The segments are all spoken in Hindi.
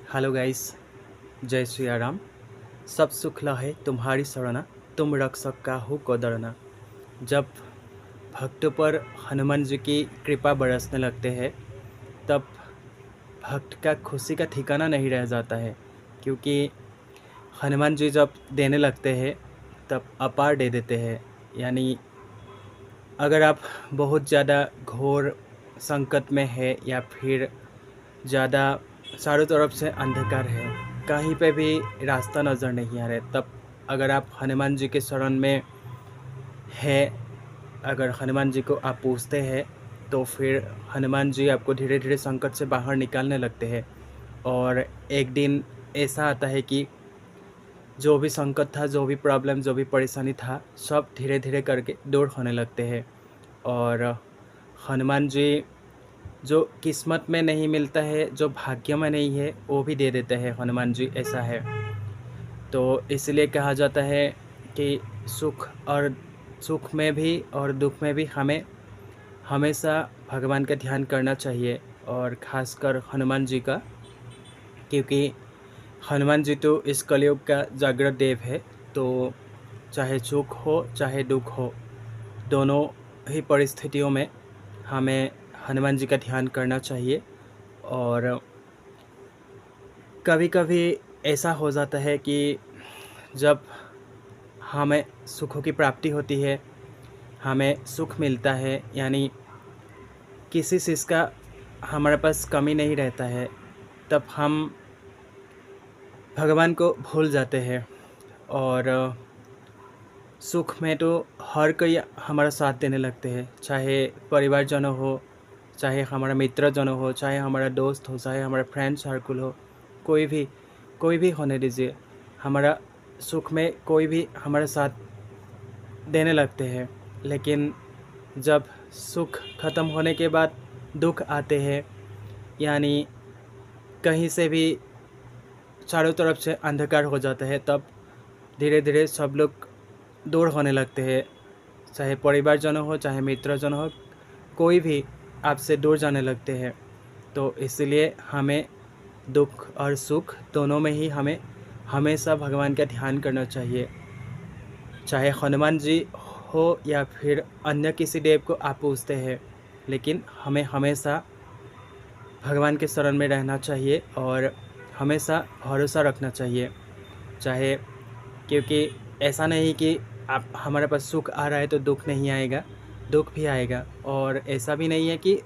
Hello guys. जय श्री राम। सब सुख लहे तुम्हारी शरणा, तुम रक्षक काहू को डरना। जब भक्तों पर हनुमान जी की कृपा बरसने लगते हैं तब भक्त का खुशी का ठिकाना नहीं रह जाता है, क्योंकि हनुमान जी जब देने लगते हैं तब अपार दे देते हैं। यानी अगर आप बहुत ज़्यादा घोर संकट में है या फिर ज़्यादा चारों तरफ से अंधकार है, कहीं पे भी रास्ता नज़र नहीं आ रहा है, तब अगर आप हनुमान जी के शरण में है, अगर हनुमान जी को आप पूछते हैं तो फिर हनुमान जी आपको धीरे धीरे संकट से बाहर निकालने लगते हैं। और एक दिन ऐसा आता है कि जो भी संकट था, जो भी प्रॉब्लम, जो भी परेशानी था, सब धीरे धीरे करके दूर होने लगते हैं। और हनुमान जी जो किस्मत में नहीं मिलता है, जो भाग्य में नहीं है, वो भी दे देते हैं हनुमान जी, ऐसा है। तो इसलिए कहा जाता है कि सुख में भी और दुख में भी हमें हमेशा भगवान का ध्यान करना चाहिए, और ख़ासकर हनुमान जी का, क्योंकि हनुमान जी तो इस कलयुग का जागृत देव है। तो चाहे सुख हो चाहे दुख हो, दोनों ही परिस्थितियों में हमें हनुमान जी का ध्यान करना चाहिए। और कभी-कभी ऐसा हो जाता है कि जब हमें सुखों की प्राप्ति होती है, हमें सुख मिलता है, यानी किसी चीज़ का हमारे पास कमी नहीं रहता है, तब हम भगवान को भूल जाते हैं। और सुख में तो हर कोई हमारा साथ देने लगते हैं, चाहे परिवारजनों हो, चाहे हमारा मित्रजनों हो, चाहे हमारा दोस्त हो, चाहे हमारा फ्रेंड सर्कल हो, कोई भी होने दीजिए, हमारा सुख में कोई भी हमारा साथ देने लगते हैं। लेकिन जब सुख ख़त्म होने के बाद दुख आते हैं, यानी कहीं से भी चारों तरफ से अंधकार हो जाता है, तब धीरे धीरे सब लोग दूर होने लगते हैं, चाहे परिवारजनों हो, चाहे मित्रजन हो, कोई भी आपसे दूर जाने लगते हैं। तो इसलिए हमें दुख और सुख दोनों में ही हमें हमेशा भगवान का ध्यान करना चाहिए। चाहे हनुमान जी हो या फिर अन्य किसी देव को आप पूजते हैं, लेकिन हमें हमेशा भगवान के शरण में रहना चाहिए और हमेशा भरोसा रखना चाहिए। चाहे, क्योंकि ऐसा नहीं कि आप हमारे पास सुख आ रहा है तो दुख नहीं आएगा, दुख भी आएगा। और ऐसा भी नहीं है कि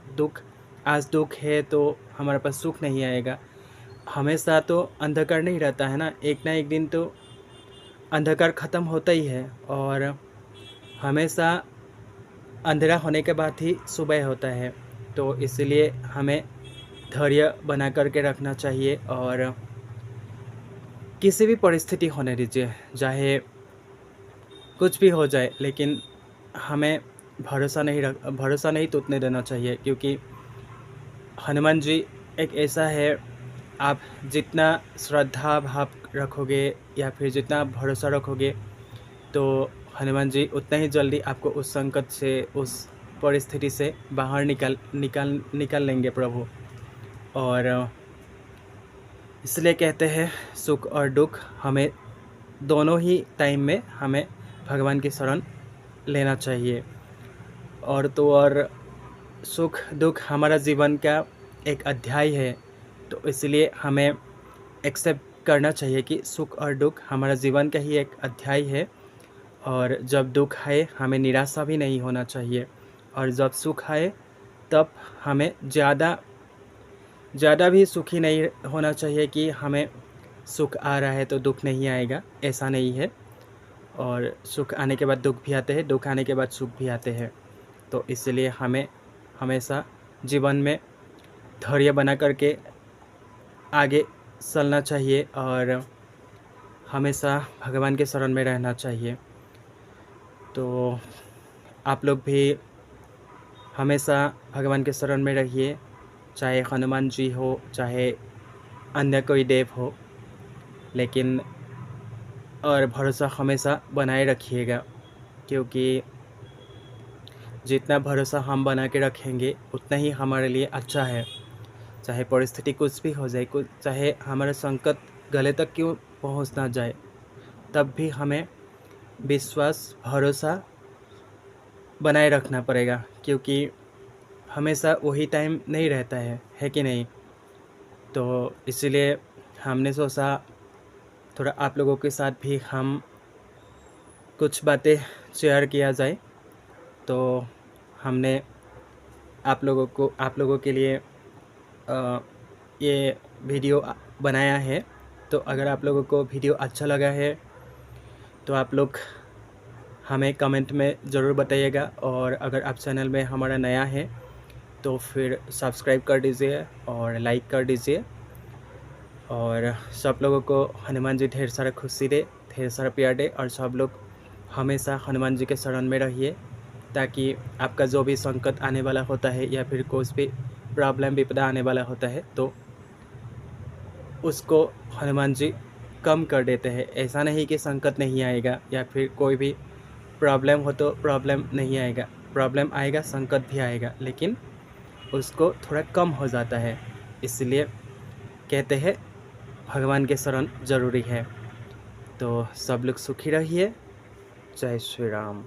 आज दुख है तो हमारे पास सुख नहीं आएगा। हमेशा तो अंधकार नहीं रहता है ना, एक ना एक दिन तो अंधकार ख़त्म होता ही है, और हमेशा अंधेरा होने के बाद ही सुबह होता है। तो इसलिए हमें धैर्य बना कर के रखना चाहिए, और किसी भी परिस्थिति होने दीजिए, चाहे कुछ भी हो जाए, लेकिन हमें भरोसा नहीं टूटने देना चाहिए। क्योंकि हनुमान जी एक ऐसा है, आप जितना श्रद्धा भाव रखोगे या फिर जितना भरोसा रखोगे, तो हनुमान जी उतना ही जल्दी आपको उस संकट से, उस परिस्थिति से बाहर निकाल लेंगे प्रभु। और इसलिए कहते हैं, सुख और दुख हमें दोनों ही टाइम में हमें भगवान की शरण लेना चाहिए। और तो और सुख दुख हमारा जीवन का एक अध्याय है, तो इसलिए हमें एक्सेप्ट करना चाहिए कि सुख और दुख हमारा जीवन का ही एक अध्याय है। और जब दुख आए हमें निराशा भी नहीं होना चाहिए, और जब सुख आए तब हमें ज़्यादा भी सुखी नहीं होना चाहिए कि हमें सुख आ रहा है तो दुख नहीं आएगा, ऐसा नहीं है। और सुख आने के बाद दुख भी आते हैं, दुख आने के बाद सुख भी आते हैं। तो इसलिए हमें हमेशा जीवन में धैर्य बना करके आगे चलना चाहिए, और हमेशा भगवान के शरण में रहना चाहिए। तो आप लोग भी हमेशा भगवान के शरण में रहिए, चाहे हनुमान जी हो, चाहे अन्य कोई देव हो, लेकिन और भरोसा हमेशा बनाए रखिएगा। क्योंकि जितना भरोसा हम बना के रखेंगे उतना ही हमारे लिए अच्छा है। चाहे परिस्थिति कुछ भी हो जाए, कुछ चाहे हमारा संकट गले तक क्यों पहुंच ना जाए, तब भी हमें विश्वास, भरोसा बनाए रखना पड़ेगा, क्योंकि हमेशा वही टाइम नहीं रहता है कि नहीं? तो इसीलिए हमने सोचा थोड़ा आप लोगों के साथ भी हम कुछ बातें शेयर किया जाए। तो हमने आप लोगों के लिए ये वीडियो बनाया है। तो अगर आप लोगों को वीडियो अच्छा लगा है तो आप लोग हमें कमेंट में ज़रूर बताइएगा, और अगर आप चैनल में हमारा नया है तो फिर सब्सक्राइब कर दीजिए और लाइक कर दीजिए। और सब लोगों को हनुमान जी ढेर सारा खुशी दे, ढेर सारा प्यार दे, और सब लोग हमेशा हनुमान जी के शरण में रहिए, ताकि आपका जो भी संकट आने वाला होता है या फिर कुछ भी प्रॉब्लम विपदा आने वाला होता है तो उसको हनुमान जी कम कर देते हैं। ऐसा नहीं कि संकट नहीं आएगा या फिर कोई भी प्रॉब्लम हो तो प्रॉब्लम नहीं आएगा, प्रॉब्लम आएगा, संकट भी आएगा, लेकिन उसको थोड़ा कम हो जाता है। इसलिए कहते हैं भगवान के शरण ज़रूरी है। तो सब लोग सुखी रहिए। जय श्री राम।